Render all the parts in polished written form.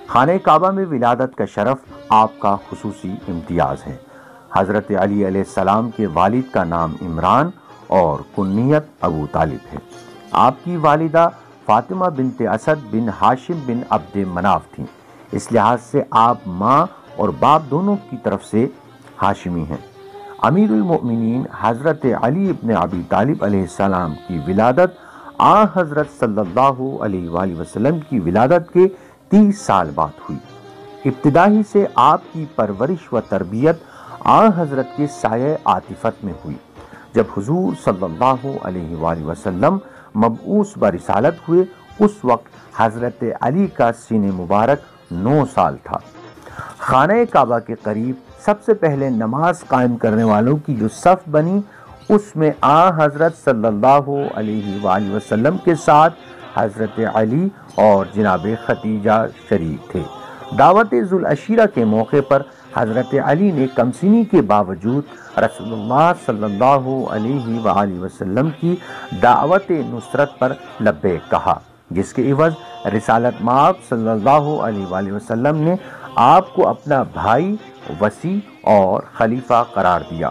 خانہ کعبہ میں ولادت کا شرف آپ کا خصوصی امتیاز ہے۔ حضرت علی علیہ السلام کے والد کا نام عمران اور کنیت ابو طالب ہے۔ آپ کی والدہ فاطمہ بنت اسد بن ہاشم بن عبد مناف تھیں، اس لحاظ سے آپ ماں اور باپ دونوں کی طرف سے ہاشمی ہیں۔ امیر المؤمنین حضرت علی ابن ابی طالب علیہ السلام کی ولادت حضرت صلی اللہ علیہ وآلہ وسلم کی ولادت کے 30 سال بعد ہوئی۔ ابتدا ہی سے آپ کی پرورش و تربیت حضرت کے سایہ عاطفت میں ہوئی۔ جب حضور صلی اللہ علیہ وآلہ وسلم مبعوث برسالت ہوئے، اس وقت حضرت علی کا سین مبارک 9 سال تھا۔ خانہ کعبہ کے قریب سب سے پہلے نماز قائم کرنے والوں کی جو صف بنی، اس میں حضرت صلی اللہ علیہ وآلہ وسلم کے ساتھ حضرت علی اور جناب ختیجہ شریک تھے۔ دعوت ذوالعشیرہ کے موقع پر حضرت علی نے کمسنی کے باوجود رسول اللہ صلی اللہ علیہ وآلہ وسلم کی دعوت نصرت پر لبیک کہا، جس کے عوض رسالت مآب صلی اللہ علیہ وآلہ وسلم نے آپ کو اپنا بھائی، وصی اور خلیفہ قرار دیا۔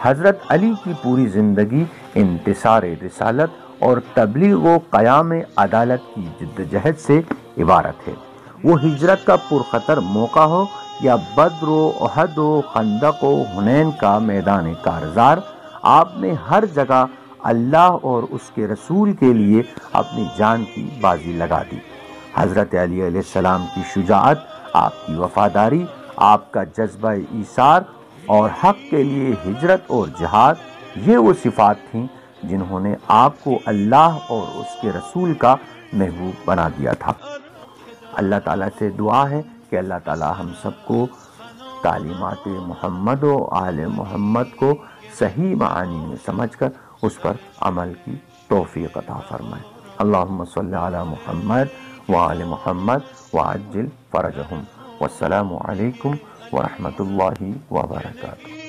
حضرت علی کی پوری زندگی انتصار رسالت اور تبلیغ و قیام عدالت کی جدوجہد سے عبارت ہے۔ وہ ہجرت کا پرخطر موقع ہو یا بدر و احد و خندق و حنین کا میدان کارزار، آپ نے ہر جگہ اللہ اور اس کے رسول کے لیے اپنی جان کی بازی لگا دی۔ حضرت علی علیہ السلام کی شجاعت، آپ کی وفاداری، آپ کا جذبہ ایثار اور حق کے لیے ہجرت اور جہاد، یہ وہ صفات تھیں جنہوں نے آپ کو اللہ اور اس کے رسول کا محبوب بنا دیا تھا۔ اللہ تعالیٰ سے دعا ہے کہ اللہ تعالیٰ ہم سب کو تعلیمات محمد و آل محمد کو صحیح معانی میں سمجھ کر اس پر عمل کی توفیق عطا فرمائے۔ اللہم صلی علی محمد وآل محمد وعجل فرجہم۔ والسلام علیکم ورحمۃ اللہ وبرکاتہ۔